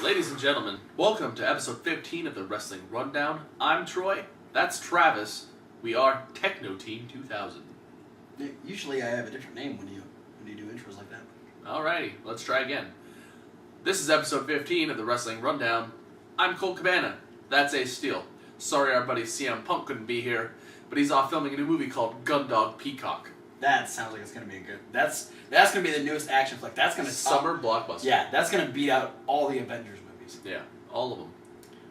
Ladies and gentlemen, welcome to episode 15 of the Wrestling Rundown. I'm Troy, that's Travis. We are Techno Team 2000. Usually I have a different name when you do intros like that. Alrighty, let's try again. This is episode 15 of the Wrestling Rundown. I'm Colt Cabana, that's Ace Steel. Sorry our buddy CM Punk couldn't be here, but he's off filming a new movie called Gundog Peacock. That sounds like it's gonna be a good. That's gonna be the newest action flick. That's gonna summer blockbuster. Yeah, that's gonna beat out all the Avengers movies. Yeah, all of them.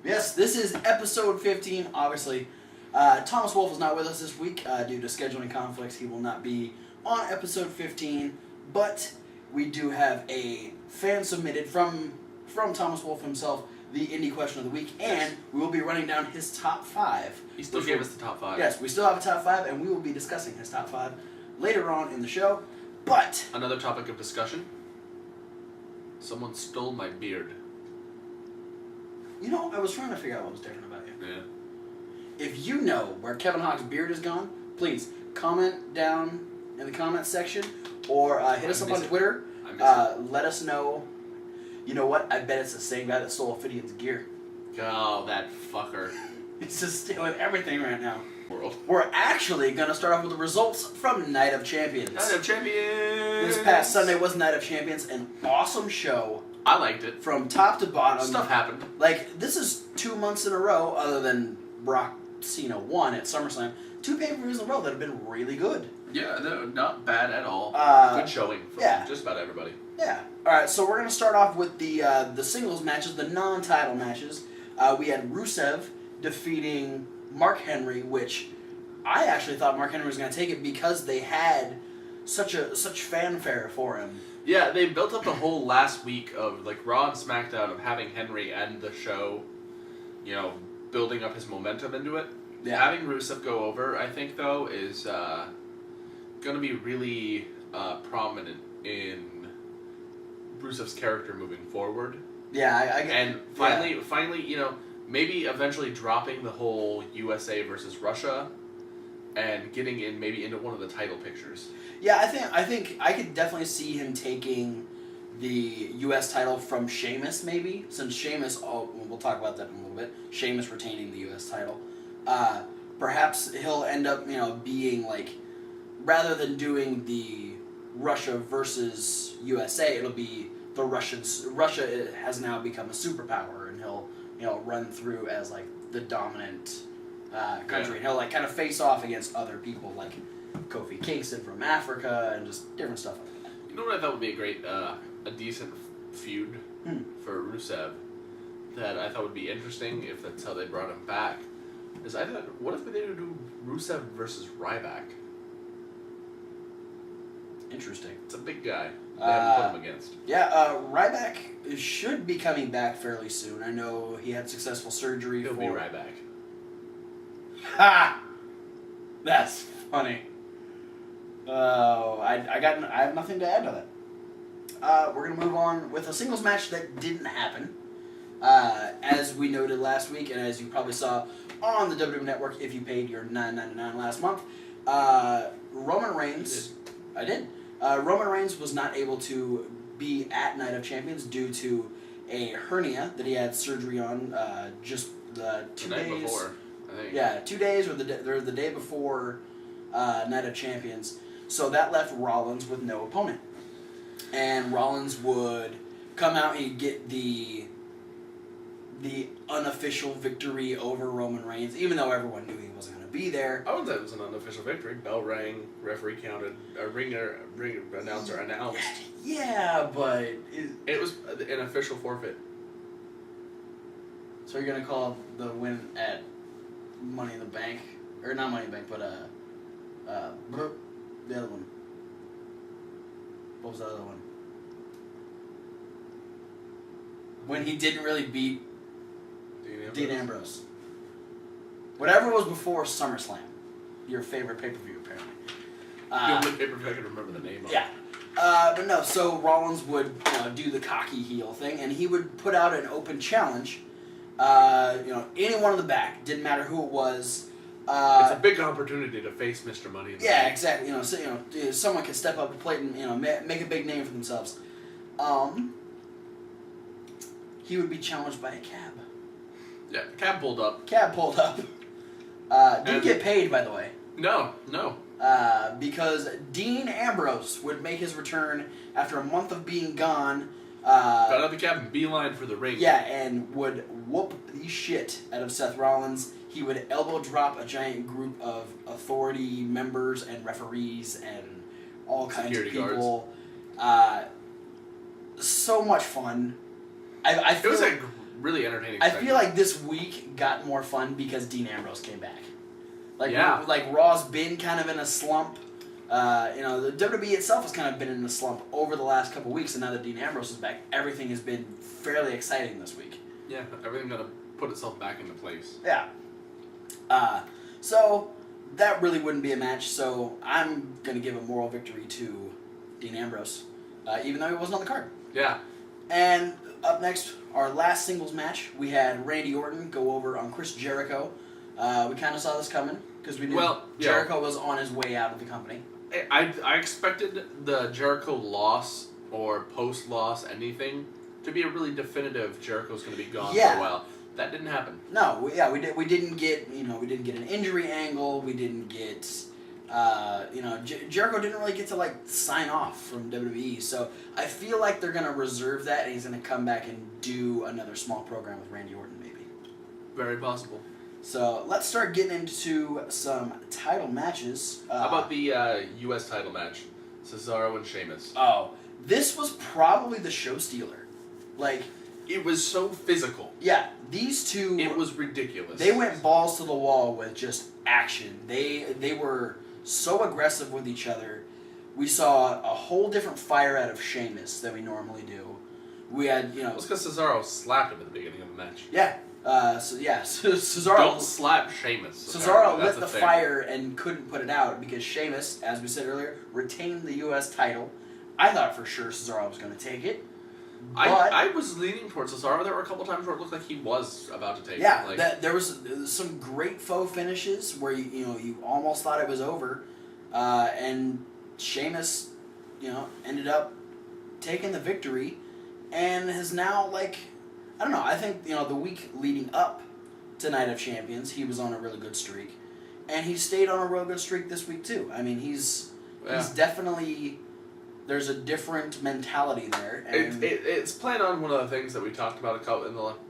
Yes, this is episode 15. Obviously, Thomas Wolfe is not with us this week due to scheduling conflicts. He will not be on episode 15, but we do have a fan submitted from Thomas Wolfe himself, the indie question of the week, and we will be running down his top 5. He still gave us the top 5. Yes, we still have a top 5, and we will be discussing his top 5 later on in the show. But another topic of discussion. Someone stole my beard. you know, I was trying to figure out what was different about you. Yeah. If you know where Kevin Hawk's beard is gone, please comment down in the comments section or hit us up on Twitter. Let us know. You know what? I bet it's the same guy that stole Ophidian's gear. Oh, that fucker. He's just stealing everything right now. World. We're actually going to start off with the results from Night of Champions. Night of Champions! This past Sunday was Night of Champions, an awesome show. I liked it. From top to bottom. Stuff happened. Like, this is 2 months in a row, other than Brock Cena won at SummerSlam, 2 pay-per-views in a row that have been really good. Yeah, no, not bad at all. Good showing from just about everybody. Yeah. Alright, so we're going to start off with the singles matches, the non-title matches. We had Rusev defeating Mark Henry, which I actually thought Mark Henry was going to take it because they had such fanfare for him. Yeah, they built up the whole last week of like Raw and SmackDown of having Henry end the show, you know, building up his momentum into it. Yeah. Having Rusev go over, I think, though, is going to be really prominent in Rusev's character moving forward. Yeah, I get and finally, you know, maybe eventually dropping the whole USA versus Russia and getting in maybe into one of the title pictures. Yeah, I think I could definitely see him taking the U.S. title from Sheamus, maybe, since Sheamus. We'll talk about that in a little bit. Sheamus retaining the U.S. title. Perhaps he'll end up, you know, being like, rather than doing the Russia versus USA, it'll be the Russians. Russia has now become a superpower, and he'll, you know, run through as like the dominant country, and he'll like kind of face off against other people like Kofi Kingston from Africa and just different stuff like that. You know what I thought would be a great, a decent feud for Rusev that I thought would be interesting if that's how they brought him back is I thought, what if they do Rusev versus Ryback? Interesting. It's a big guy. They haven't put him against. Yeah, Ryback should be coming back fairly soon. I know he had successful surgery. He'll be Ryback. Ha! That's funny. I have nothing to add to that. We're gonna move on with a singles match that didn't happen. As we noted last week, and as you probably saw on the WWE Network, if you paid your $9.99 last month, Roman Reigns. I did. Roman Reigns was not able to be at Night of Champions due to a hernia that he had surgery on just the 2 days. The night before, I think. Yeah, 2 days or the day before Night of Champions. So that left Rollins with no opponent. And Rollins would come out and get the unofficial victory over Roman Reigns, even though everyone knew he wasn't going to be there. I wouldn't say it was an unofficial victory. Bell rang, referee counted, ring announcer announced. Yeah, but it was an official forfeit. So you're going to call the win at Money in the Bank, or not Money in the Bank, but the other one. What was the other one? When he didn't really beat Dean Ambrose. Whatever was before SummerSlam. Your favorite pay-per-view, apparently. The only pay-per-view I can remember the name of. Yeah. But no, so Rollins would do the cocky heel thing, and he would put out an open challenge. Anyone in the back, didn't matter who it was. It's a big opportunity to face Mr. Money in the Bank. Exactly. Someone can step up to the plate and make a big name for themselves. he would be challenged by a cab. Yeah, cab pulled up. Cab pulled up. Didn't get paid, by the way. No. Because Dean Ambrose would make his return after a month of being gone. Got out of the cab and beeline for the ring. Yeah, and would whoop the shit out of Seth Rollins. He would elbow drop a giant group of authority members and referees and all kinds Security of people. So much fun. I feel it was a really entertaining I segment. feel like this week got more fun because Dean Ambrose came back. Yeah. Like Raw's been kind of in a slump. The WWE itself has kind of been in a slump over the last couple weeks, and now that Dean Ambrose is back, everything has been fairly exciting this week. Yeah, everything got to put itself back into place. Yeah. So that really wouldn't be a match, so I'm going to give a moral victory to Dean Ambrose, even though he wasn't on the card. Yeah. And up next, our last singles match, we had Randy Orton go over on Chris Jericho. We kind of saw this coming because we knew Jericho was on his way out of the company. I expected the Jericho loss or post-loss anything to be a really definitive Jericho's going to be gone for a while. That didn't happen. No, we didn't get an injury angle. We didn't get Jericho didn't really get to sign off from WWE. So I feel like they're gonna reserve that, and he's gonna come back and do another small program with Randy Orton, maybe. Very possible. So let's start getting into some title matches. How about the U.S. title match? Cesaro and Sheamus. Oh, this was probably the show stealer. It was so physical. Yeah, these two. It was ridiculous. They went balls to the wall with just action. They were so aggressive with each other. We saw a whole different fire out of Sheamus than we normally do. We had, It was because Cesaro slapped him at the beginning of the match. Yeah. Cesaro. Don't slap Sheamus. Cesaro lit the fire and couldn't put it out because Sheamus, as we said earlier, retained the U.S. title. I thought for sure Cesaro was going to take it. I was leaning towards Cesaro. There were a couple times where it looked like he was about to take it. Yeah, there was some great faux finishes where you almost thought it was over, and Sheamus, ended up taking the victory, and has now I don't know. I think the week leading up to Night of Champions, he was on a really good streak, and he stayed on a real good streak this week too. I mean, he's definitely. There's a different mentality there. And it's playing on one of the things that we talked about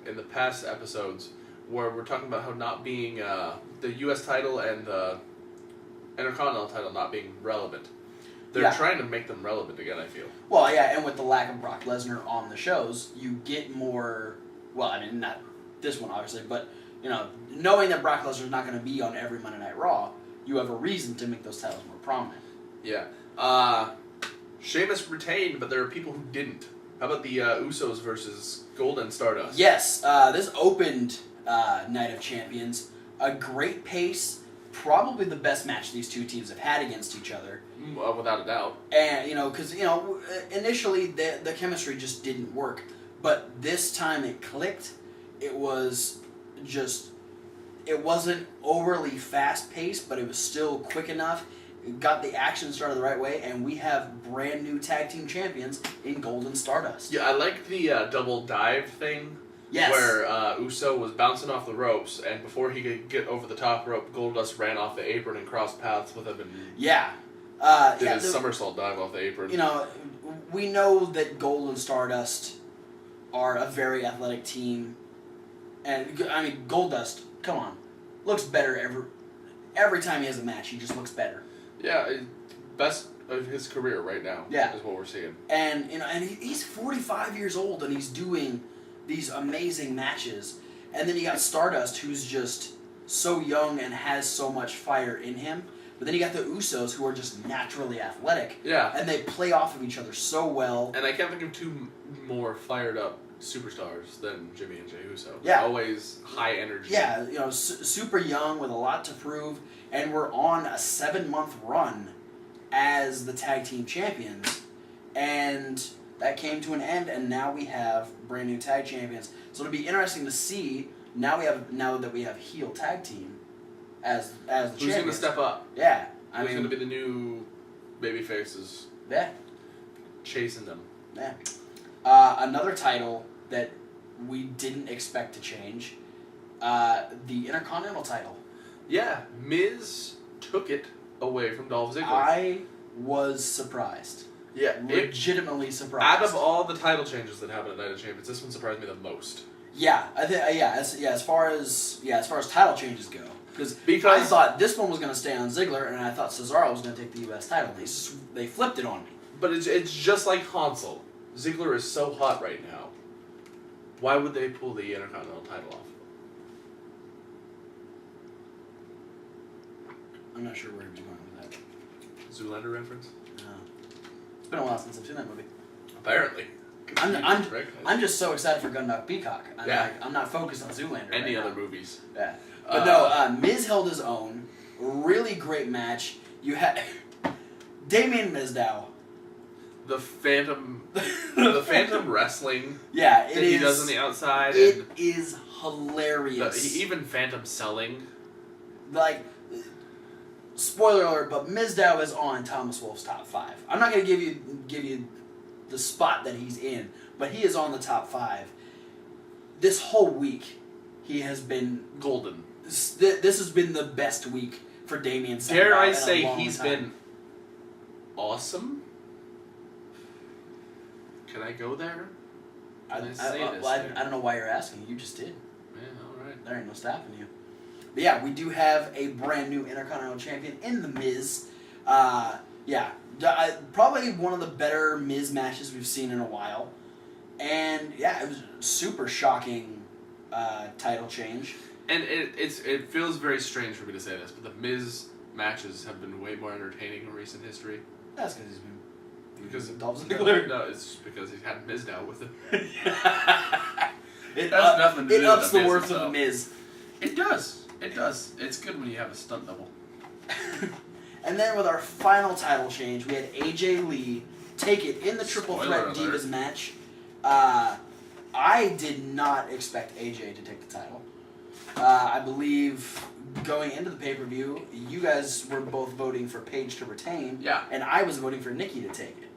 in the past episodes, where we're talking about how not being the U.S. title and the Intercontinental title not being relevant. They're trying to make them relevant again, I feel. Well, yeah, and with the lack of Brock Lesnar on the shows, you get more. Well, I mean, not this one obviously, but knowing that Brock Lesnar's not going to be on every Monday Night Raw, you have a reason to make those titles more prominent. Yeah. Sheamus retained, but there are people who didn't. How about the Usos versus Gold and Stardust? Yes, this opened Night of Champions. A great pace, probably the best match these two teams have had against each other. Without a doubt. And, because, initially the chemistry just didn't work. But this time it clicked. It was just, it wasn't overly fast-paced, but it was still quick enough. Got the action started the right way, and we have brand new tag team champions in Gold and Stardust. Yeah, I like the double dive thing. Yes. Where Uso was bouncing off the ropes, and before he could get over the top rope, Goldust ran off the apron and crossed paths with him and did his somersault dive off the apron. We know that Gold and Stardust are a very athletic team, and I mean Goldust, come on, looks better every time he has a match. He just looks better. Yeah, best of his career right now. Yeah. Is what we're seeing. And he's 45 years old and he's doing these amazing matches. And then you got Stardust, who's just so young and has so much fire in him. But then you got the Usos, who are just naturally athletic. Yeah. And they play off of each other so well. And I can't think of two more fired up superstars than Jimmy and Jey Uso. Yeah. Always high energy. Yeah, super young with a lot to prove. And we're on a 7-month run as the tag team champions. And that came to an end, and now we have brand new tag champions. So it'll be interesting to see now that we have heel tag team as the champions. Who's going to step up? Yeah, Who's going to be the new baby faces? Yeah, chasing them. Yeah. Another title that we didn't expect to change. The Intercontinental title. Yeah, Miz took it away from Dolph Ziggler. I was surprised. Yeah, legitimately surprised. Out of all the title changes that happened at Night of Champions, this one surprised me the most. Yeah, I think as far as title changes go, because I thought this one was going to stay on Ziggler, and I thought Cesaro was going to take the U.S. title. They flipped it on me. But it's just like Hansel. Ziggler is so hot right now. Why would they pull the Intercontinental title off? I'm not sure where he was going with that. Zoolander reference? No. It's been a while since I've seen that movie. Apparently. I'm just so excited for Gundog Peacock. I'm not focused on Zoolander. Any other movies. Yeah. But no, Miz held his own. Really great match. You had Damien Mizdow. The Phantom wrestling. Yeah, that he does on the outside. It is hilarious. Even Phantom selling. Like, spoiler alert, but Mizdow is on Thomas Wolfe's top 5. I'm not going to give you the spot that he's in, but he is on the top 5. This whole week, he has been golden. This has been the best week for Damien Sandow. Dare I say he's been awesome? Can I go there? I don't know why you're asking. You just did. Yeah, all right. There ain't no stopping you. But yeah, we do have a brand new Intercontinental Champion in The Miz. Probably one of the better Miz matches we've seen in a while. And yeah, it was a super shocking title change. And it feels very strange for me to say this, but the Miz matches have been way more entertaining in recent history. That's because he's been... Because Dolph Ziggler? No, it's because he's had Miz now with him. It ups the worth of the Miz. It does. It does. It's good when you have a stunt double. And then with our final title change, we had AJ Lee take it in the Triple Threat Divas match. I did not expect AJ to take the title. I believe going into the pay-per-view, you guys were both voting for Paige to retain. Yeah. And I was voting for Nikki to take it.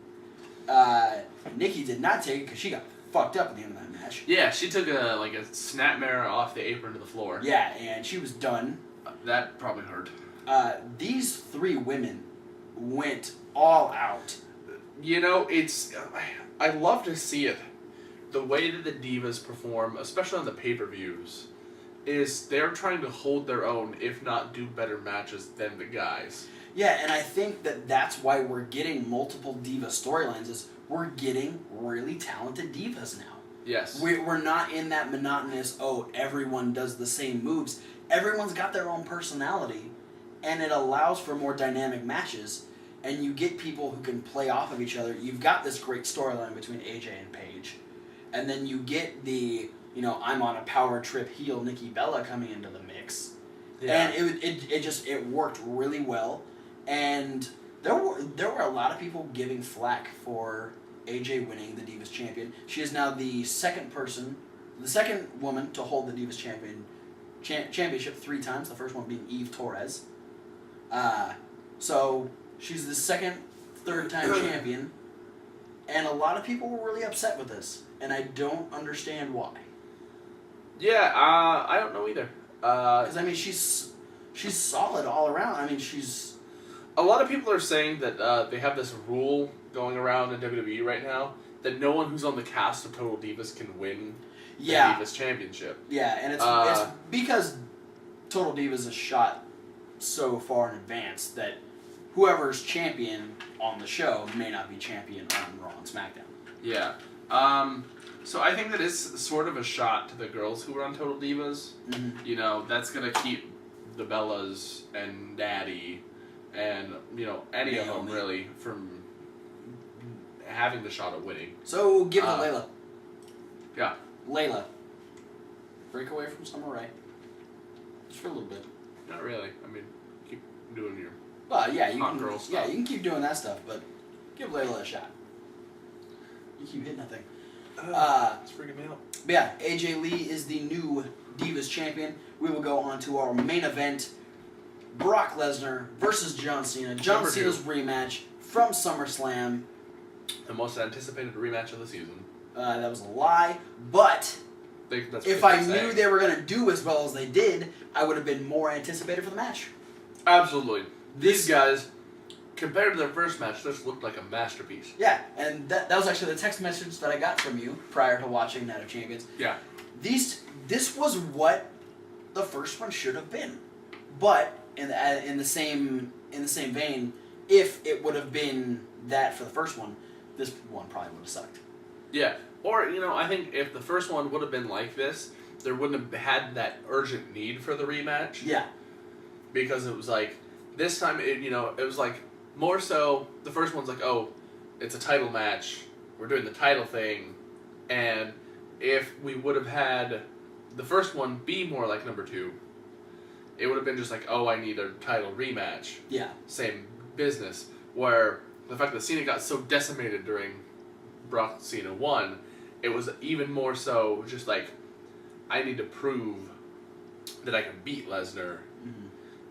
Nikki did not take it because she got fucked up at the end of that match. Yeah, she took a snapmare off the apron to the floor. Yeah, and she was done. That probably hurt. These 3 women went all out. You know, I love to see it. The way that the Divas perform, especially on the pay-per-views, is they're trying to hold their own, if not do better matches than the guys. Yeah, and I think that's why we're getting multiple diva storylines, is we're getting really talented divas now. Yes. We're not in that monotonous, everyone does the same moves. Everyone's got their own personality, and it allows for more dynamic matches, and you get people who can play off of each other. You've got this great storyline between AJ and Paige, and then you get the, I'm on a power trip heel Nikki Bella coming into the mix. Yeah. And it worked really well. And there were a lot of people giving flack for AJ winning the Divas Champion. She is now the second woman to hold the Divas Championship 3 times. The first one being Eve Torres. So she's the third-time champion. And a lot of people were really upset with this, and I don't understand why. Yeah, I don't know either. Because she's solid all around. she's. A lot of people are saying that they have this rule going around in WWE right now that no one who's on the cast of Total Divas can win the Divas Championship. Yeah, and it's because Total Divas is shot so far in advance that whoever's champion on the show may not be champion on Raw and SmackDown. Yeah. So I think that it's sort of a shot to the girls who are on Total Divas. Mm-hmm. That's going to keep the Bellas and Natty and, any of them really from having the shot at winning. So give it to Layla. Yeah. Layla. Break away from Summer Rae. Just for a little bit. Not really. Keep doing your girl stuff. Yeah, you can keep doing that stuff, but give Layla a shot. You keep hitting that thing. It's freaking me out. But yeah, AJ Lee is the new Divas Champion. We will go on to our main event. Brock Lesnar versus John Cena. John Cena's rematch from SummerSlam. The most anticipated rematch of the season. That was a lie, but If I knew they were going to do as well as they did, I would have been more anticipated for the match. Absolutely. These guys, compared to their first match, this looked like a masterpiece. Yeah, and that was actually the text message that I got from you prior to watching Night of Champions. Yeah. This was what the first one should have been, but in the same vein, if it would have been that for the first one, this one probably would have sucked. Yeah, or I think if the first one would have been like this, there wouldn't have had that urgent need for the rematch. Yeah, because it was like this time it was like more so the first one's like, oh, it's a title match, we're doing the title thing, and if we would have had the first one be more like number 2, it would have been just like, oh, I need a title rematch. Yeah. Same business. Where the fact that Cena got so decimated during Brock Cena 1, it was even more so just like, I need to prove that I can beat Lesnar. Mm-hmm.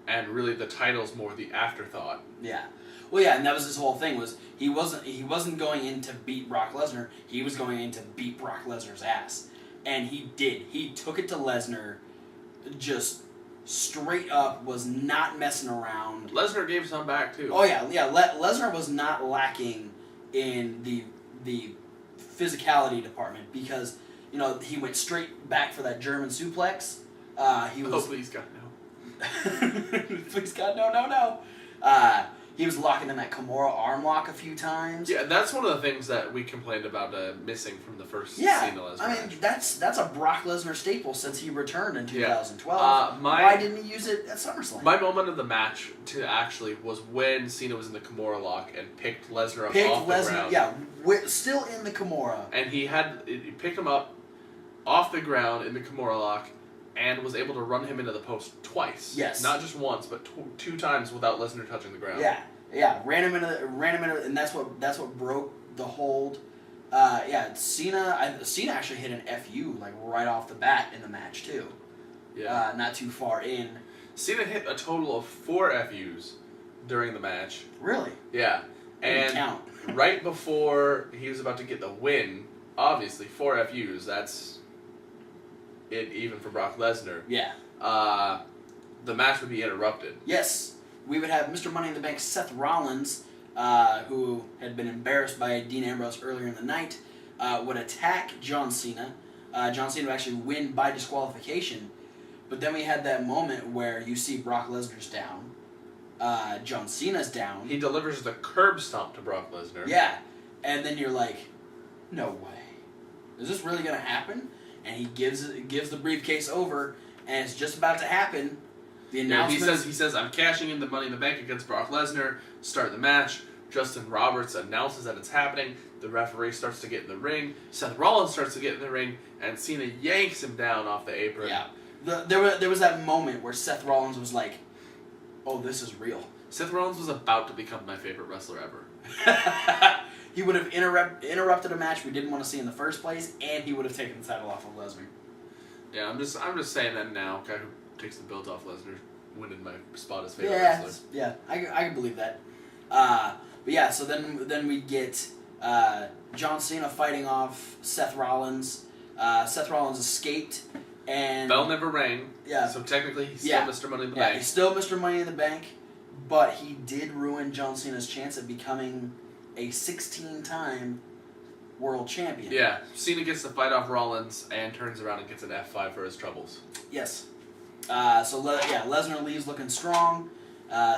And really the title's more the afterthought. Yeah. Well, yeah, and that was his whole thing, was he wasn't going in to beat Brock Lesnar, he was going in to beat Brock Lesnar's ass. And he did. He took it to Lesnar, just straight up, was not messing around. Lesnar gave some back too. Oh yeah. Lesnar was not lacking in the physicality department, because he went straight back for that German suplex. He was. Oh, please God, no. Please God, no. He was locking in that Kimura arm lock a few times. Yeah, that's one of the things that we complained about missing from the first Cena Lesnar match. That's a Brock Lesnar staple since he returned in 2012. Yeah. Why didn't he use it at SummerSlam? My moment of the match was when Cena was in the Kimura lock and picked Lesnar up off the ground. Yeah, still in the Kimura. And he picked him up off the ground in the Kimura lock and was able to run him into the post twice. Yes. Not just once, but 2 times without Lesnar touching the ground. Yeah. Ran him into, and that's what broke the hold. Cena actually hit an FU like right off the bat in the match too. Yeah. Not too far in. Cena hit a total of 4 FUs during the match. Really? Yeah. And count. Right before he was about to get the win, obviously 4 FUs, that's it even for Brock Lesnar. Yeah. The match would be interrupted. Yes. We would have Mr. Money in the Bank Seth Rollins, who had been embarrassed by Dean Ambrose earlier in the night, would attack John Cena. John Cena would actually win by disqualification. But then we had that moment where you see Brock Lesnar's down. John Cena's down. He delivers the curb stomp to Brock Lesnar. Yeah. And then you're like, no way. Is this really going to happen? And he gives the briefcase over, and it's just about to happen. The announcement. He says, I'm cashing in the Money in the Bank against Brock Lesnar. Start the match. Justin Roberts announces that it's happening. The referee starts to get in the ring. Seth Rollins starts to get in the ring, and Cena yanks him down off the apron. Yeah. There was that moment where Seth Rollins was like, oh, this is real. Seth Rollins was about to become my favorite wrestler ever. He would have interrupted a match we didn't want to see in the first place, and he would have taken the title off of Lesnar. Yeah, I'm just saying that now. Guy who takes the belt off Lesnar winning my spot as favorite wrestler. Yeah, I can believe that. But yeah, so then we get John Cena fighting off Seth Rollins. Seth Rollins escaped, and bell never rang. Yeah. So technically, he's still Mr. Money in the Bank. He's still Mr. Money in the Bank, but he did ruin John Cena's chance at becoming a 16-time world champion. Yeah, Cena gets to fight off Rollins and turns around and gets an F5 for his troubles. Yes. Lesnar leaves looking strong.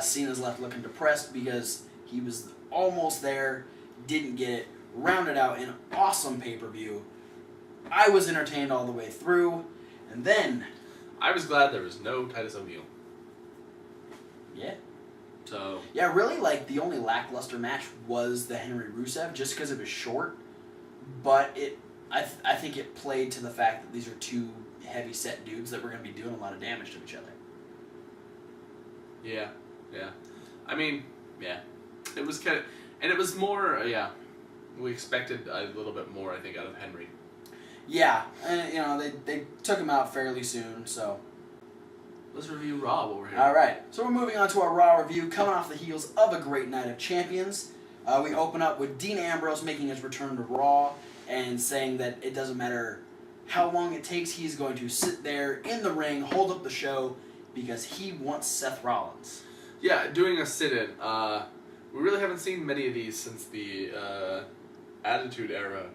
Cena's left looking depressed because he was almost there, didn't get it, rounded out in an awesome pay-per-view. I was entertained all the way through, and then... I was glad there was no Titus O'Neil. Yeah. So... Yeah, really, the only lackluster match was the Henry Rusev, just because it was short, but I think it played to the fact that these are 2 heavy-set dudes that were going to be doing a lot of damage to each other. Yeah. I mean, yeah. It was kind of... And it was more, we expected a little bit more, I think, out of Henry. Yeah, and, they took him out fairly soon, so... Let's review Raw while we're here. Alright, so we're moving on to our Raw review, coming off the heels of a great Night of Champions. We open up with Dean Ambrose making his return to Raw and saying that it doesn't matter how long it takes. He's going to sit there in the ring, hold up the show, because he wants Seth Rollins. Yeah, doing a sit-in. We really haven't seen many of these since the Attitude Era.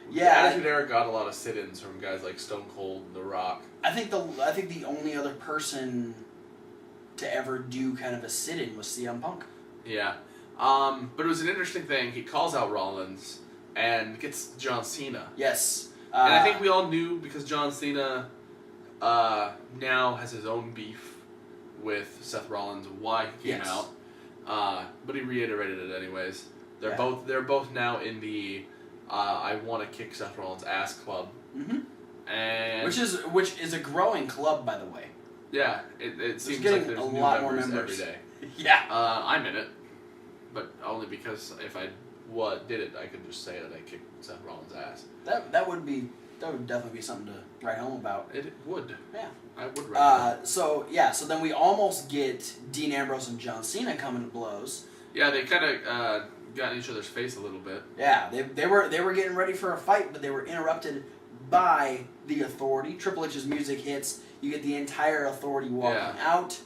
Yeah, the Attitude Era got a lot of sit-ins from guys like Stone Cold and The Rock. I think the only other person to ever do kind of a sit-in was CM Punk. Yeah. But it was an interesting thing. He calls out Rollins and gets John Cena. Yes. And I think we all knew because John Cena now has his own beef with Seth Rollins why he came out. But he reiterated it anyways. They're both now in the I want to kick Seth Rollins' ass club. Mm-hmm. And which is a growing club, by the way. Yeah, it seems getting like there's a new lot more members members every day. Yeah. I'm in it, but only because if I did it, I could just say that I kicked Seth Rollins' ass. That would definitely be something to write home about. It would. Yeah. I would write So then we almost get Dean Ambrose and John Cena coming to blows. Yeah, they kind of got in each other's face a little bit. Yeah, they were getting ready for a fight, but they were interrupted by the Authority. Triple H's music hits. You get the entire Authority walking out.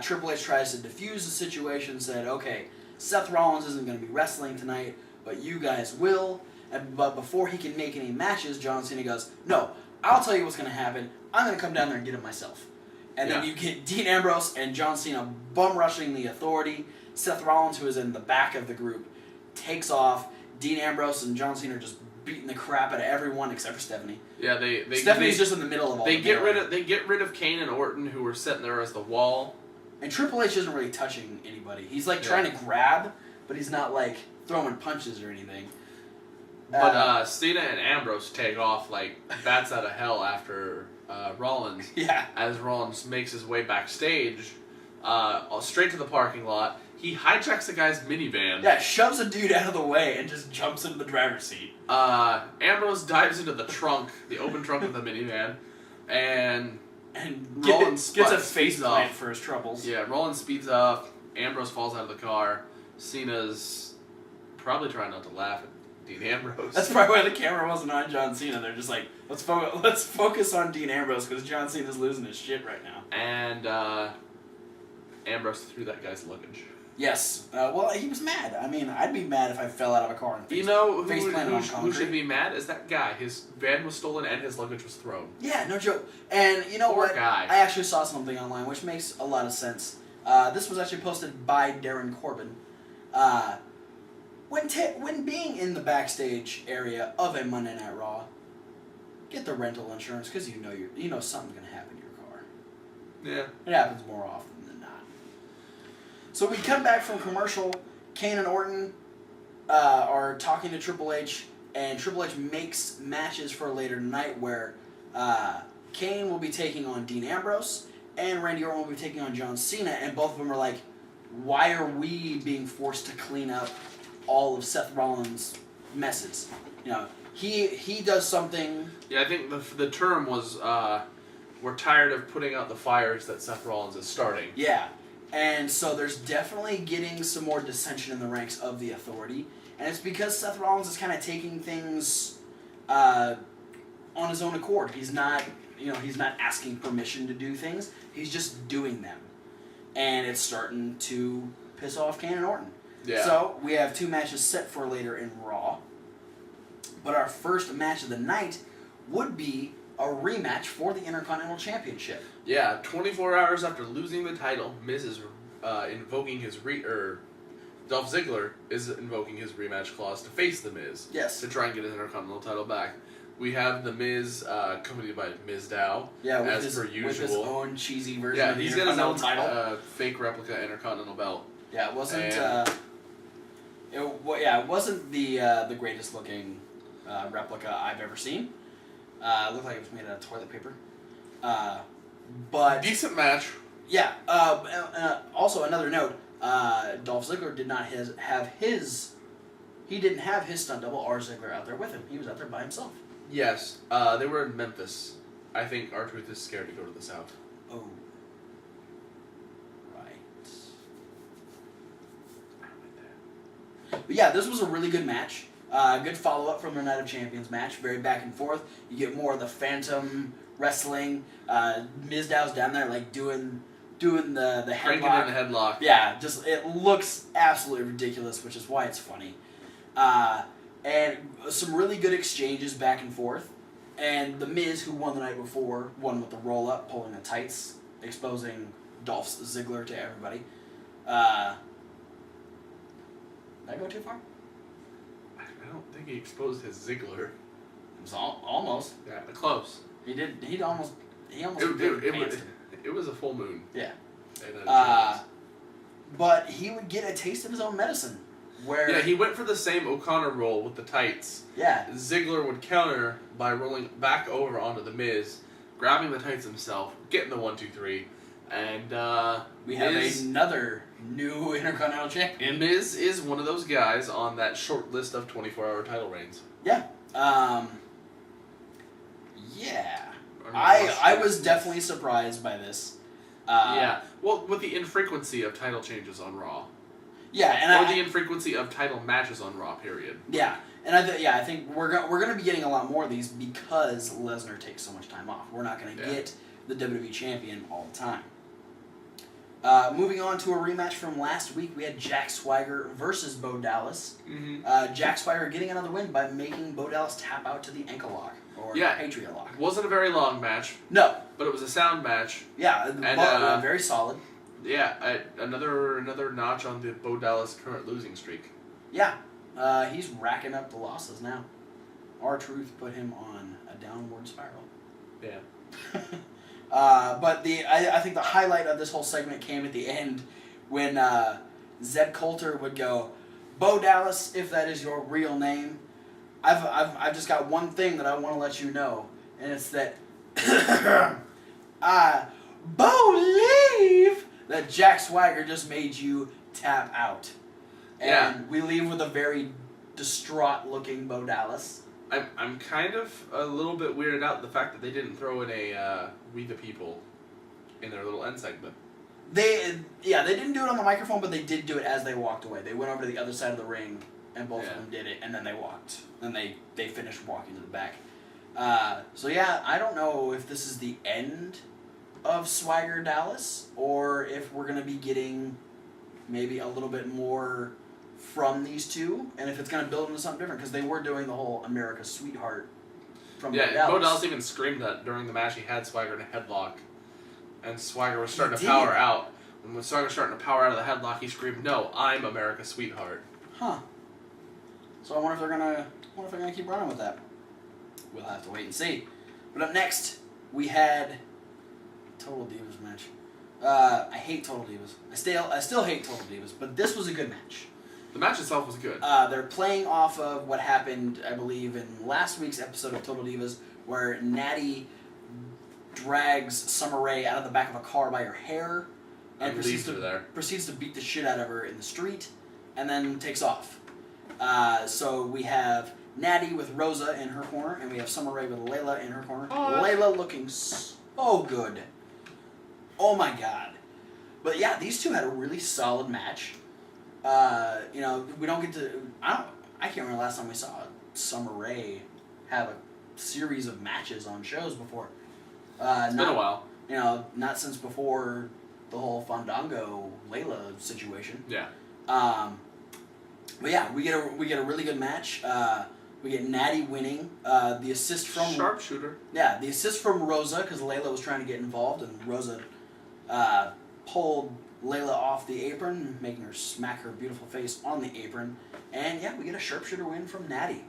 Triple H tries to defuse the situation, said, okay, Seth Rollins isn't going to be wrestling tonight, but you guys will. But before he can make any matches, John Cena goes, no, I'll tell you what's going to happen. I'm going to come down there and get him myself. And then you get Dean Ambrose and John Cena bum-rushing the Authority. Seth Rollins, who is in the back of the group, takes off. Dean Ambrose and John Cena are just beating the crap out of everyone except for Stephanie. Yeah, Stephanie just in the middle of all. They get rid of Kane and Orton, who were sitting there as the wall. And Triple H isn't really touching anybody. He's like trying to grab, but he's not like throwing punches or anything. But Cena and Ambrose take off like bats out of hell after Rollins. Yeah. As Rollins makes his way backstage, straight to the parking lot. He hijacks the guy's minivan. Yeah, shoves a dude out of the way and just jumps into the driver's seat. Ambrose dives into the trunk, the open trunk of the minivan, and Rollins gets a face plant for his troubles. Yeah, Rollins speeds up. Ambrose falls out of the car. Cena's probably trying not to laugh at Dean Ambrose. That's probably why the camera wasn't on John Cena. They're just like, let's focus on Dean Ambrose because John Cena's losing his shit right now. And Ambrose threw that guy's luggage. Yes. Well, he was mad. I mean, I'd be mad if I fell out of a car and who should be mad is that guy. His van was stolen and his luggage was thrown. Yeah, no joke. And you know what? Guy. I actually saw something online which makes a lot of sense. This was actually posted by Darren Corbin. When being in the backstage area of a Monday Night Raw, get the rental insurance because you know something's gonna happen to your car. Yeah. It happens more often than not. So we come back from commercial. Kane and Orton are talking to Triple H, and Triple H makes matches for later tonight where Kane will be taking on Dean Ambrose, and Randy Orton will be taking on John Cena, and both of them are like, why are we being forced to clean up all of Seth Rollins' messes? You know, he does something... Yeah, I think the term was, we're tired of putting out the fires that Seth Rollins is starting. Yeah. And so there's definitely getting some more dissension in the ranks of the Authority. And it's because Seth Rollins is kind of taking things on his own accord. He's not asking permission to do things. He's just doing them. And it's starting to piss off Kane and Orton. Yeah. So we have 2 matches set for later in Raw. But our first match of the night would be a rematch for the Intercontinental Championship. Yeah, 24 hours after losing the title, Miz is invoking his Dolph Ziggler is invoking his rematch clause to face the Miz. Yes. To try and get his Intercontinental title back. We have the Miz accompanied by Miz Dow. Yeah, per usual. With his own cheesy version of the he's got Intercontinental his title. own fake replica Intercontinental belt. Yeah, it wasn't. It wasn't the greatest looking replica I've ever seen. It looked like it was made out of toilet paper. But decent match. Yeah. Also, another note: Dolph Ziggler did not have his. He didn't have his stunt double R Ziggler out there with him. He was out there by himself. Yes, they were in Memphis. I think R-Truth is scared to go to the South. Oh. Right. But yeah, this was a really good match. Good follow-up from their Night of Champions match. Very back and forth. You get more of the Phantom wrestling. Mizdow's down there like doing the Cranking headlock. in the headlock. Yeah, just it looks absolutely ridiculous, which is why it's funny. And some really good exchanges back and forth. And The Miz, who won the night before, won with the roll-up, pulling the tights, exposing Dolph Ziggler to everybody. Did I go too far? I don't think he exposed his Ziggler. It was almost. Yeah, close. He did. He almost. It was a full moon. Yeah. And, but he would get a taste of his own medicine. Where yeah, he went for the same O'Connor roll with the tights. Yeah. Ziggler would counter by rolling back over onto the Miz, grabbing the tights himself, getting the 1-2-3, and we have another new Intercontinental Champion. Miz is one of those guys on that short list of 24-hour title reigns. Yeah. Yeah. I was definitely surprised by this. Yeah. Well, with the infrequency of title changes on Raw. Yeah, and the infrequency of title matches on Raw. Period. Yeah, and I think we're gonna be getting a lot more of these because Lesnar takes so much time off. We're not gonna get the WWE champion all the time. Moving on to a rematch from last week, we had Jack Swagger versus Bo Dallas. Mm-hmm. Jack Swagger getting another win by making Bo Dallas tap out to the ankle lock or Patriot lock. Wasn't a very long match. No, but it was a sound match. Yeah, and very solid. Yeah, another notch on the Bo Dallas current losing streak. Yeah, he's racking up the losses now. R-Truth put him on a downward spiral. Yeah. But I think the highlight of this whole segment came at the end when Zed Coulter would go, Bo Dallas, if that is your real name, I've just got one thing that I want to let you know, and it's that I believe that Jack Swagger just made you tap out. And we leave with a very distraught-looking Bo Dallas. I'm kind of a little bit weirded out the fact that they didn't throw in a We the People in their little end segment. They didn't do it on the microphone, but they did do it as they walked away. They went over to the other side of the ring, and both of them did it, and then they walked. Then they finished walking to the back. So yeah, I don't know if this is the end of Swagger Dallas, or if we're going to be getting maybe a little bit more from these two, and if it's going to build into something different, because they were doing the whole America's Sweetheart from Bo Dallas. Bo Dallas even screamed that during the match he had Swagger in a headlock, and Swagger was starting to power out. When Swagger was starting to power out of the headlock, he screamed, "No, I'm America's Sweetheart." Huh. So I wonder if they're gonna keep running with that. We'll have to wait and see. But up next, we had Total Divas match. I hate Total Divas. I still hate Total Divas, but this was a good match. The match itself was good. They're playing off of what happened, I believe, in last week's episode of Total Divas, where Natty drags Summer Rae out of the back of a car by her hair and proceeds to beat the shit out of her in the street, and then takes off. So we have Natty with Rosa in her corner, and we have Summer Rae with Layla in her corner. Layla looking so good. Oh my god. But yeah, these two had a really solid match. We don't get to... I can't remember the last time we saw Summer Rae have a series of matches on shows before. It's been a while. Not since before the whole Fandango Layla situation. Yeah. But yeah, we get a really good match. We get Natty winning. The assist from... Sharpshooter. Yeah, the assist from Rosa, because Layla was trying to get involved, and Rosa pulled Layla off the apron, making her smack her beautiful face on the apron. And yeah, we get a sharpshooter win from Natty.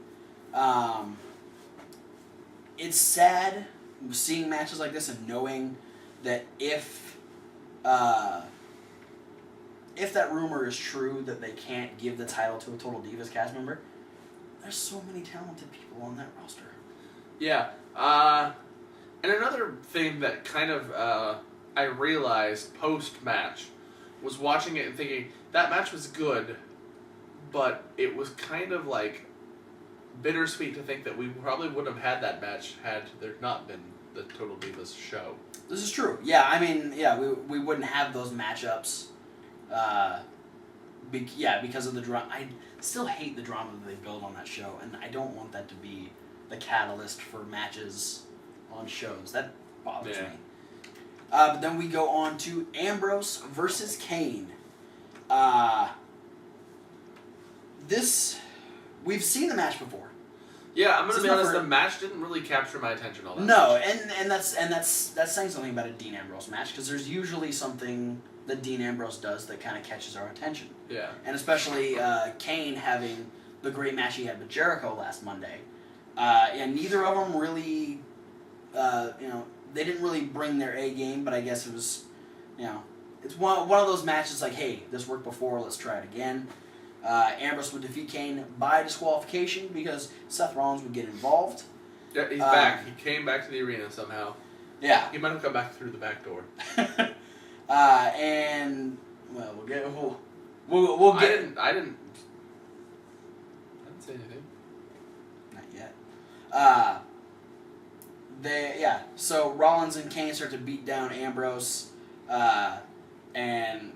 It's sad seeing matches like this and knowing that if that rumor is true that they can't give the title to a Total Divas cast member, there's so many talented people on that roster. Yeah. And another thing that kind of I realized post-match was watching it and thinking, that match was good, but it was kind of like bittersweet to think that we probably wouldn't have had that match had there not been the Total Divas show. This is true. Yeah, I mean, we wouldn't have those matchups because of the drama. I still hate the drama that they build on that show, and I don't want that to be the catalyst for matches on shows. That bothers me. But then we go on to Ambrose versus Kane. We've seen the match before. Yeah, I'm gonna be honest. The match didn't really capture my attention all that No, much. and that's saying something about a Dean Ambrose match, because there's usually something that Dean Ambrose does that kind of catches our attention. Yeah. And especially Kane having the great match he had with Jericho last Monday. And neither of them really, they didn't really bring their A game, but I guess it was, it's one of those matches like, hey, this worked before, let's try it again. Ambrose would defeat Kane by disqualification because Seth Rollins would get involved. Yeah, he's back. He came back to the arena somehow. Yeah. He might have come back through the back door. And well, we'll get. I didn't say anything. Not yet. So Rollins and Kane start to beat down Ambrose, and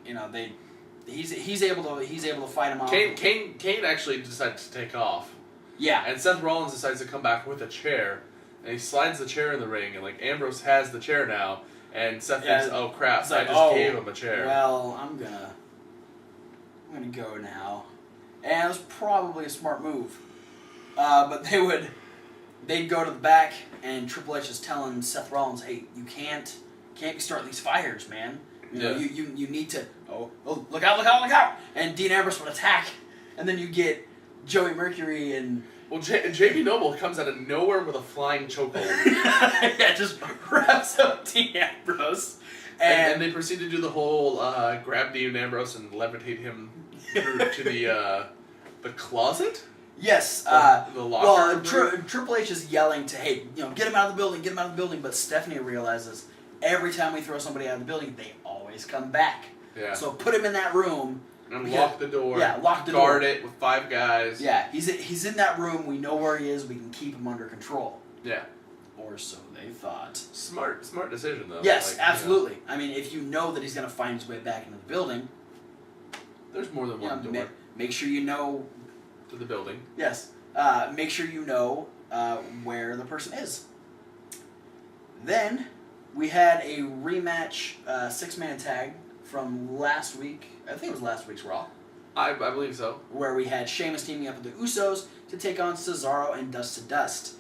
he's able to fight him off. Kane actually decides to take off. Yeah. And Seth Rollins decides to come back with a chair, and he slides the chair in the ring, and Ambrose has the chair now, and Seth thinks, oh crap, I just gave him a chair. Well, I'm gonna go now, and it was probably a smart move. But they'd go to the back, and Triple H is telling Seth Rollins, hey, you can't be starting these fires, man. You need to look out! And Dean Ambrose would attack, and then you get Joey Mercury and JB Noble comes out of nowhere with a flying chokehold. Yeah, just wraps up Dean Ambrose, and they proceed to do the whole grab Dean Ambrose and levitate him through to the closet. Yes, the locker. Well, Triple H is yelling to, hey, get him out of the building, but Stephanie realizes every time we throw somebody out of the building, they always come back. Yeah. So put him in that room. And lock the door. Yeah, lock the door. Guard it with 5 guys. Yeah, he's in that room. We know where he is. We can keep him under control. Yeah. Or so they thought. Smart decision, though. Yes, absolutely. I mean, if you know that he's going to find his way back into the building. There's more than one door. Make sure you know. To the building. Yes. Make sure you know where the person is. Then we had a rematch 6-man tag from last week. I think it was last week's Raw. I believe so. Where we had Sheamus teaming up with the Usos to take on Cesaro and Dust to Dust.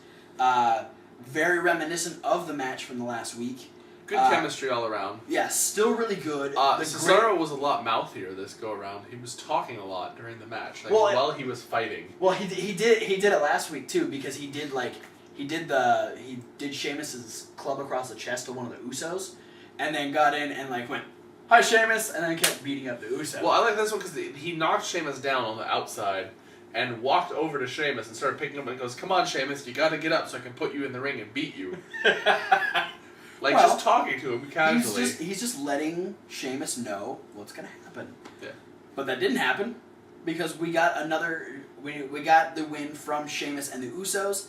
Very reminiscent of the match from the last week. Good chemistry all around. Yeah, still really good. Cesaro was a lot mouthier this go around. He was talking a lot during the match, while he was fighting. Well, he did it last week too, because he did Sheamus's club across the chest to one of the Usos, and then got in and went, "Hi, Sheamus," and then kept beating up the Usos. Well, I like this one because he knocked Sheamus down on the outside and walked over to Sheamus and started picking him up and goes, "Come on, Sheamus, you got to get up so I can put you in the ring and beat you." Just talking to him casually. He's just letting Sheamus know what's going to happen. Yeah. But that didn't happen because we got we got the win from Sheamus and the Usos.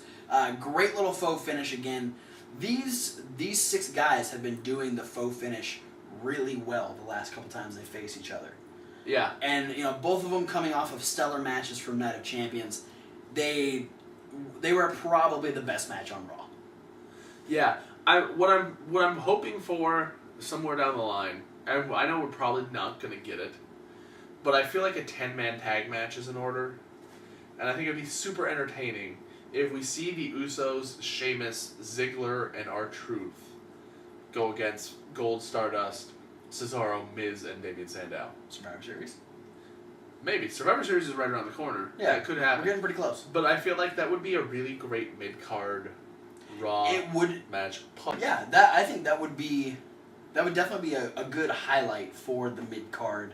Great little faux finish again. These 6 guys have been doing the faux finish really well the last couple times they face each other. Yeah. And both of them coming off of stellar matches from Night of Champions. They were probably the best match on Raw. Yeah. What I'm hoping for somewhere down the line, and I know we're probably not going to get it, but I feel like a 10-man tag match is in order, and I think it'd be super entertaining if we see the Usos, Sheamus, Ziggler, and R-Truth go against Gold Stardust, Cesaro, Miz, and Damien Sandow. Survivor Series. Maybe. Survivor Series is right around the corner. Yeah, it could happen. We're getting pretty close. But I feel like that would be a really great mid-card Raw match. Yeah, I think that would definitely be a good highlight for the mid-card.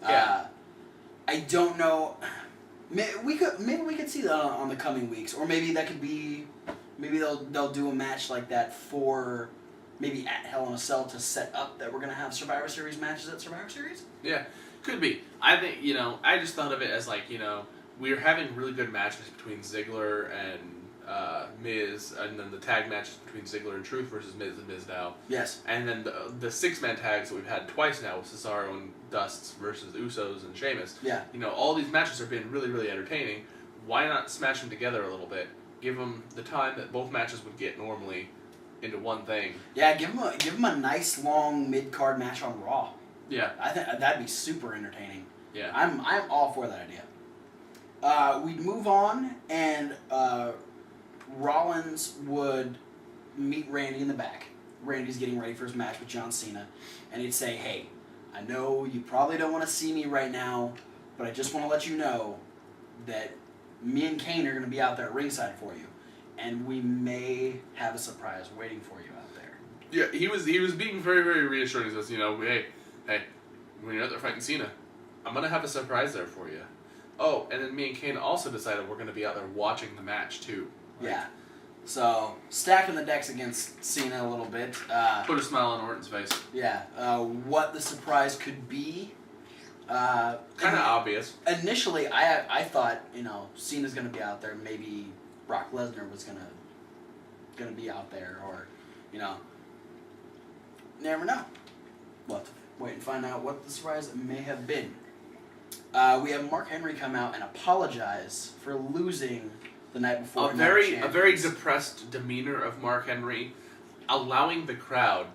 Yeah. I don't know. Maybe we could see that on the coming weeks, or maybe that could be. Maybe they'll do a match like that for maybe at Hell in a Cell to set up that we're gonna have Survivor Series matches at Survivor Series. Yeah, could be. I think I just thought of it as we're having really good matches between Ziggler and Miz, and then the tag matches between Ziggler and Truth versus Miz and Miz now. Yes. And then the 6-man tags that we've had twice now with Cesaro and Dusts versus Usos and Sheamus. Yeah. All these matches have been really, really entertaining. Why not smash them together a little bit? Give them the time that both matches would get normally into one thing. Yeah, give them a nice long mid-card match on Raw. Yeah. I think that'd be super entertaining. Yeah. I'm all for that idea. We'd move on, and Rollins would meet Randy in the back. Randy's getting ready for his match with John Cena, and he'd say, "Hey, I know you probably don't want to see me right now, but I just want to let you know that me and Kane are going to be out there at ringside for you, and we may have a surprise waiting for you out there." Yeah, he was being very, very reassuring. He says, hey, when you're out there fighting Cena, I'm going to have a surprise there for you. Oh, and then me and Kane also decided we're going to be out there watching the match, too. Yeah. So, stacking the decks against Cena a little bit. Put a smile on Orton's face. Yeah. What the surprise could be. Kind of obvious. Initially, I thought, Cena's going to be out there. Maybe Brock Lesnar was going to be out there. Or, never know. We'll have to wait and find out what the surprise may have been. We have Mark Henry come out and apologize for losing the night before. A very depressed demeanor of Mark Henry, allowing the crowd,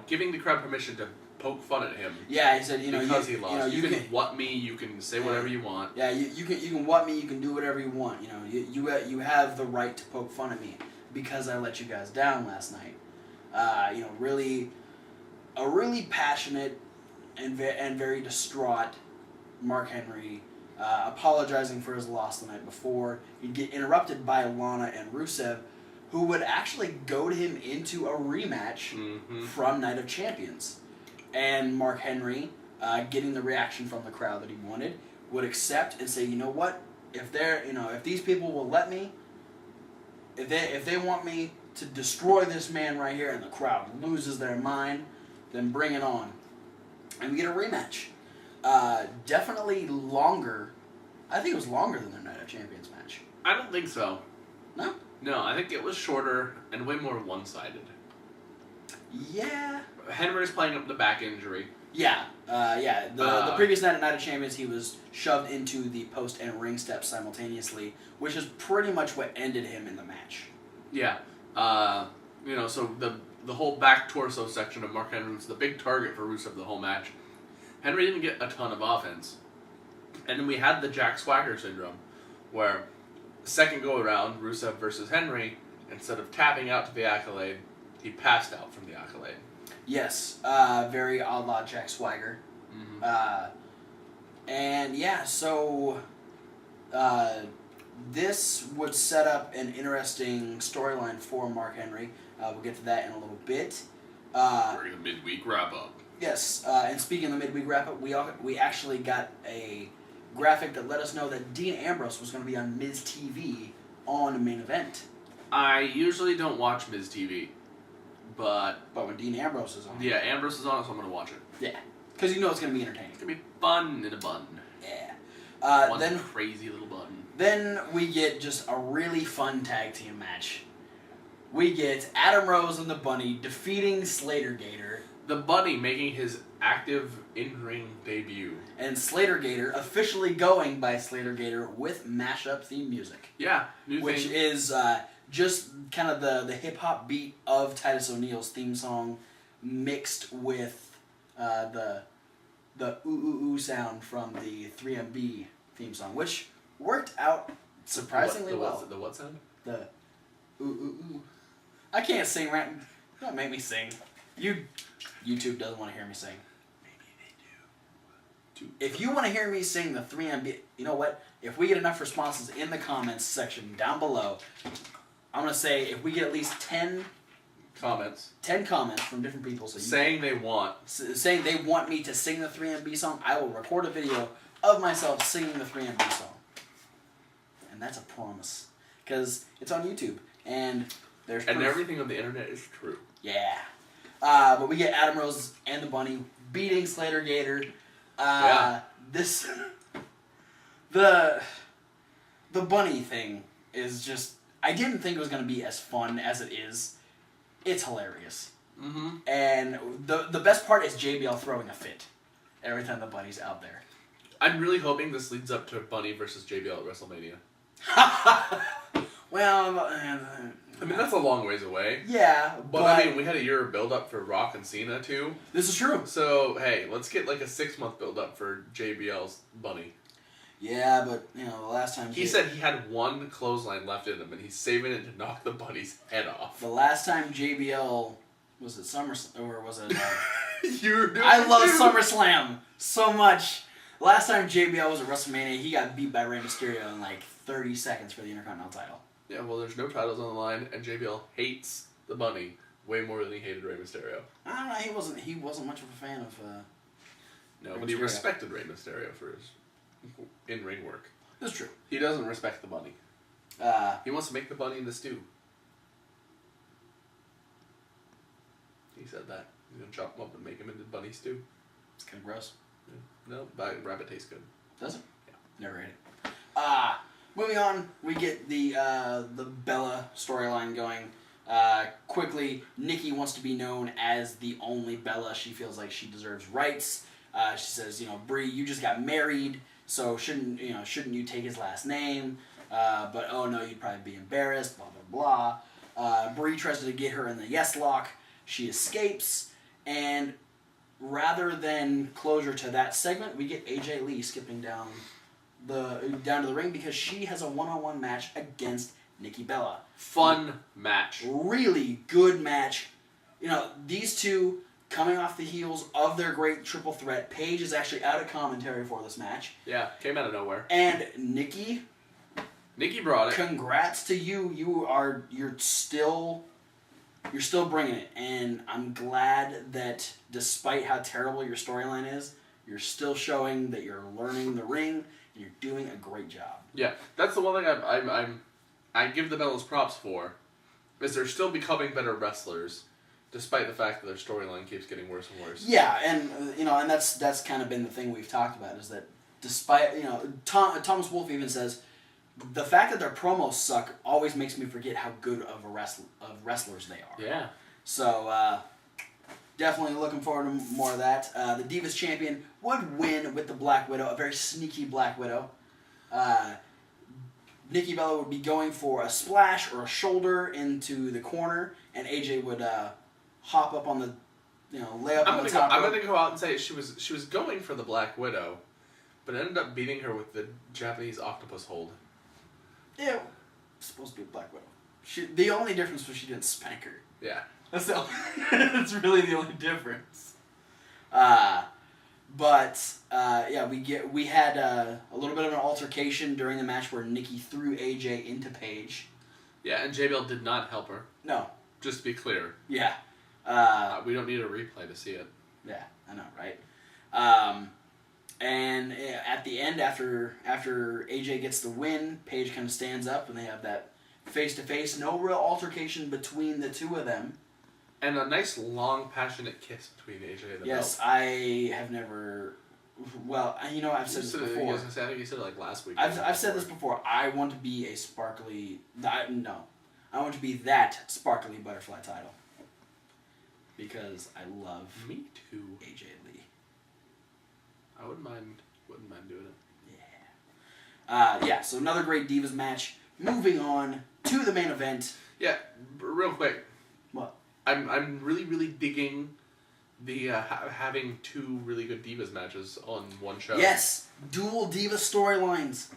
giving the crowd permission to poke fun at him. Yeah, he said, because he lost. You can what me, you can say whatever you want. Yeah, you can what me, you can do whatever you want. You have the right to poke fun at me because I let you guys down last night. Really, a really passionate and very distraught Mark Henry. Apologizing for his loss the night before. He'd get interrupted by Lana and Rusev, who would actually goad him into a rematch from Night of Champions. And Mark Henry, getting the reaction from the crowd that he wanted, would accept and say, you know what? If these people will let me, if they want me to destroy this man right here and the crowd loses their mind, then bring it on. And we get a rematch. Definitely longer. I think it was longer than their Night of Champions match. I don't think so. No? No, I think it was shorter and way more one-sided. Yeah. Henry's playing up the back injury. Yeah. The previous night at Night of Champions, he was shoved into the post and ring steps simultaneously, which is pretty much what ended him in the match. Yeah. So the whole back torso section of Mark Henry was the big target for Rusev the whole match. Henry didn't get a ton of offense. And then we had the Jack Swagger syndrome, where second go around, Rusev versus Henry, instead of tapping out to the accolade, he passed out from the accolade. Yes, very a la Jack Swagger. So this would set up an interesting storyline for Mark Henry. We'll get to that in a little bit. During the midweek wrap-up. Yes, and speaking of the midweek wrap-up, we actually got a graphic that let us know that Dean Ambrose was going to be on Miz TV on the main event. I usually don't watch Miz TV, but when Dean Ambrose is on. Yeah, Ambrose is on it, so I'm going to watch it. Yeah, because it's going to be entertaining. It's going to be fun in a bun. Yeah. One crazy little button. Then we get just a really fun tag team match. We get Adam Rose and the Bunny defeating Slater Gator. The Bunny making his active in-ring debut. And Slater Gator officially going by Slater Gator with mashup theme music. Yeah, new which thing. Is just kind of the hip-hop beat of Titus O'Neil's theme song mixed with the ooh-ooh-ooh sound from the 3MB theme song, which worked out surprisingly well. The what sound? The ooh-ooh-ooh. I can't sing right. Don't make me sing. YouTube doesn't want to hear me sing. Maybe they do. If you want to hear me sing the 3MB, you know what? If we get enough responses in the comments section down below, I'm going to say if we get at least 10 comments from different people saying they want me to sing the 3MB song, I will record a video of myself singing the 3MB song. And that's a promise. Because it's on YouTube. And there's proof. And everything on the internet is true. Yeah. But we get Adam Rose and the Bunny beating Slater Gator. the bunny thing is just... I didn't think it was going to be as fun as it is. It's hilarious. Mm-hmm. And the best part is JBL throwing a fit every time the bunny's out there. I'm really hoping this leads up to Bunny versus JBL at WrestleMania. Well... I mean, that's a long ways away. Yeah, but... I mean, we had a year of build-up for Rock and Cena, too. This is true. So, hey, let's get like a 6-month build-up for JBL's Bunny. Yeah, but, the last time... He said he had one clothesline left in him, and he's saving it to knock the Bunny's head off. The last time JBL... Was it SummerSlam? Or was it... I love SummerSlam so much. The last time JBL was at WrestleMania, he got beat by Rey Mysterio in like 30 seconds for the Intercontinental title. Yeah, well, there's no titles on the line, and JBL hates the Bunny way more than he hated Rey Mysterio. I don't know. He wasn't much of a fan of. No, Rey but he Mysterio. respected Rey Mysterio for his in-ring work. That's true. He doesn't respect the Bunny. He wants to make the Bunny into stew. He said that. He's gonna chop him up and make him into bunny stew. It's kind of gross. Yeah. No, but rabbit tastes good. Does it? Yeah. Never ate it. Moving on, we get the Bella storyline going. Quickly, Nikki wants to be known as the only Bella. She feels like she deserves rights. She says, Brie, you just got married, so shouldn't you take his last name? But oh no, you'd probably be embarrassed. Blah blah blah. Brie tries to get her in the yes lock. She escapes, and rather than closure to that segment, we get AJ Lee skipping down to the ring because she has a one-on-one match against Nikki Bella. Fun match. Really good match. These two coming off the heels of their great triple threat. Paige is actually out of commentary for this match. Yeah, came out of nowhere. And Nikki brought it. Congrats to you. You're still bringing it, and I'm glad that despite how terrible your storyline is, you're still showing that you're learning the ring. You're doing a great job. Yeah, that's the one thing I give the Bellas props for, is they're still becoming better wrestlers, despite the fact that their storyline keeps getting worse and worse. Yeah, and and that's kind of been the thing we've talked about is that despite Thomas Wolfe even says the fact that their promos suck always makes me forget how good of wrestlers they are. Yeah. So. Definitely looking forward to more of that. The Divas Champion would win with the Black Widow, a very sneaky Black Widow. Nikki Bella would be going for a splash or a shoulder into the corner, and AJ would hop up on the, lay up on the top. I'm gonna go out and say she was going for the Black Widow, but ended up beating her with the Japanese octopus hold. Yeah, supposed to be a Black Widow. The only difference was she didn't spank her. Yeah. That's really the only difference. We had a little bit of an altercation during the match where Nikki threw AJ into Paige. Yeah, and JBL did not help her. No. Just to be clear. Yeah. We don't need a replay to see it. Yeah, I know, right? And at the end, after AJ gets the win, Paige kind of stands up, and they have that face-to-face, no real altercation between the two of them. And a nice, long, passionate kiss between AJ and the Yes, belt. I have never... Well, I've said this before. I think you said it like last week. I've said this before. I want to be a sparkly... I want to be that sparkly butterfly title. Because I love... Me too. AJ Lee. I wouldn't mind doing it. Yeah, so another great Divas match. Moving on to the main event. Yeah, real quick. What? I'm really, really digging the having two really good Divas matches on one show. Yes, dual Divas storylines.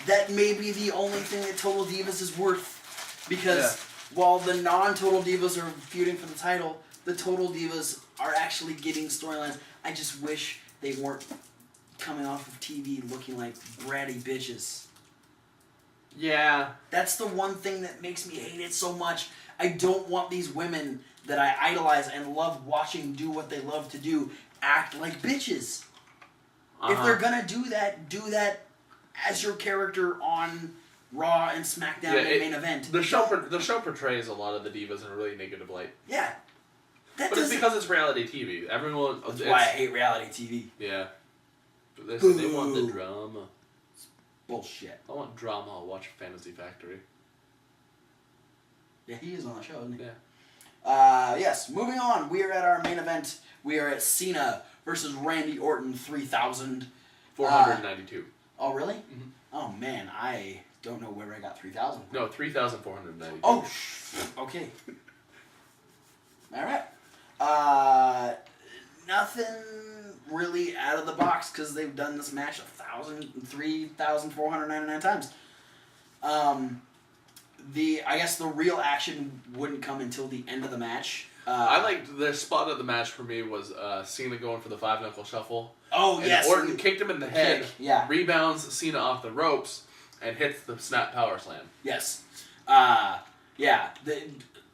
That may be the only thing that Total Divas is worth. Because while the non-Total Divas are feuding for the title, the Total Divas are actually getting storylines. I just wish they weren't coming off of TV looking like bratty bitches. Yeah. That's the one thing that makes me hate it so much. I don't want these women that I idolize and love watching do what they love to do act like bitches. If they're gonna do that as your character on Raw and SmackDown and main event. The show portrays a lot of the divas in a really negative light. Yeah. But it's because it's reality TV. That's why I hate reality TV. Yeah. They want the drama. Bullshit. I want drama. I'll watch Fantasy Factory. Yeah, he is on the show, isn't he? Yeah. Yes, moving on. We are at our main event. We are at Cena versus Randy Orton 3000. 492. Oh, really? Mm-hmm. Oh, man. I don't know where I got 3000. No, 3,492. Oh, okay. All right. Nothing really out of the box because they've done this match 3,499 times. I guess the real action wouldn't come until the end of the match. I liked their spot of the match for me was Cena going for the 5-knuckle shuffle. Oh, and yes. Orton kicked him in the head, yeah. rebounds Cena off the ropes, and hits the snap power slam. Yes. Yeah.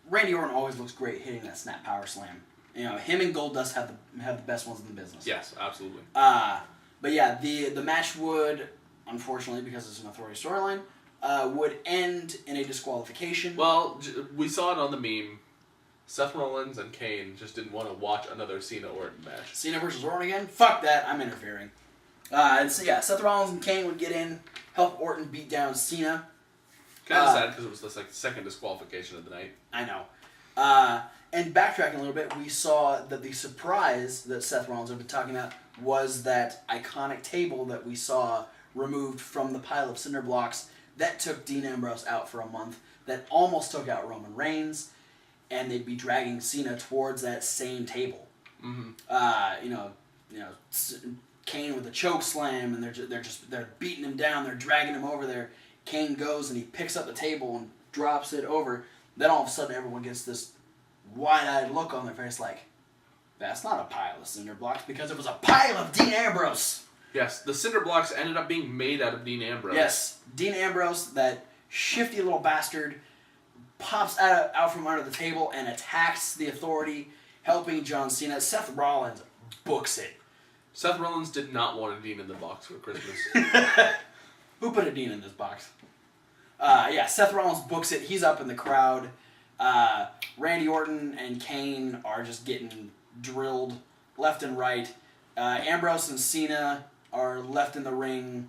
Randy Orton always looks great hitting that snap power slam. You know, him and Goldust have the best ones in the business. Yes, absolutely. But yeah, the match would, unfortunately, because it's an authority storyline, would end in a disqualification. Well, we saw it on the meme. Seth Rollins and Kane just didn't want to watch another Cena-Orton match. Cena versus Orton again? Fuck that, I'm interfering. And so yeah, Seth Rollins and Kane would get in, help Orton beat down Cena. Kind of sad because it was the second disqualification of the night. I know. And backtracking a little bit, we saw that the surprise that Seth Rollins had been talking about was that iconic table that we saw removed from the pile of cinder blocks that took Dean Ambrose out for a month, that almost took out Roman Reigns, and they'd be dragging Cena towards that same table. Mm-hmm. You know, Kane with a choke slam, and they're beating him down, they're dragging him over there. Kane goes and he picks up the table and drops it over. Then all of a sudden everyone gets this wide-eyed look on their face like, that's not a pile of cinder blocks because it was a pile of Dean Ambrose. Yes, the cinder blocks ended up being made out of Dean Ambrose. Yes, Dean Ambrose, that shifty little bastard, pops out from under the table and attacks the authority, helping John Cena. Seth Rollins books it. Seth Rollins did not want a Dean in the box for Christmas. Who put a Dean in this box? Yeah, Seth Rollins books it. He's up in the crowd. Randy Orton and Kane are just getting drilled left and right. Ambrose and Cena are left in the ring.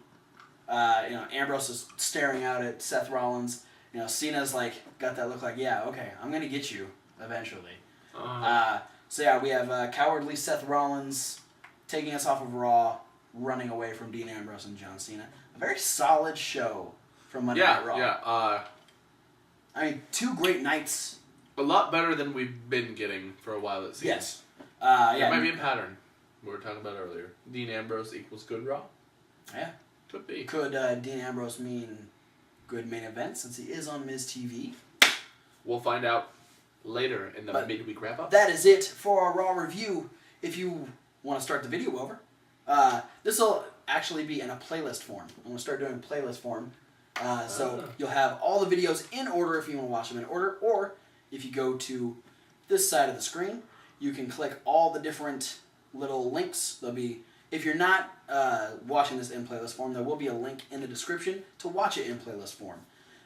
Ambrose is staring out at Seth Rollins. Cena's like got that look like, yeah, okay, I'm gonna get you eventually. So yeah, we have cowardly Seth Rollins taking us off of Raw, running away from Dean Ambrose and John Cena. A very solid show from Monday Night Raw. Yeah. I mean, 2 great nights. A lot better than we've been getting for a while, it seems. Yes. It might be a pattern we were talking about earlier. Dean Ambrose equals good Raw? Yeah. Could be. Could Dean Ambrose mean good main event since he is on Miz TV? We'll find out later in the midweek wrap-up. That is it for our Raw review. If you want to start the video over, this will actually be in a playlist form. I'm going to start doing playlist form. So you'll have all the videos in order if you want to watch them in order, or if you go to this side of the screen, you can click all the different little links. There'll be, if you're not watching this in playlist form, there will be a link in the description to watch it in playlist form.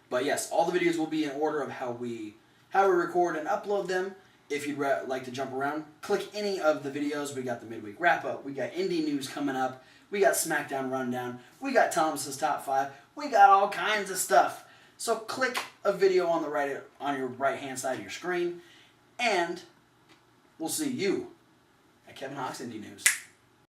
But yes, all the videos will be in order of how we record and upload them. If you'd like to jump around, click any of the videos. We got the midweek wrap-up. We got indie news coming up. We got SmackDown Rundown. We got Thomas's Top 5. We got all kinds of stuff. So click a video on your right-hand side of your screen, and we'll see you at Kevin Hawk's Indie News.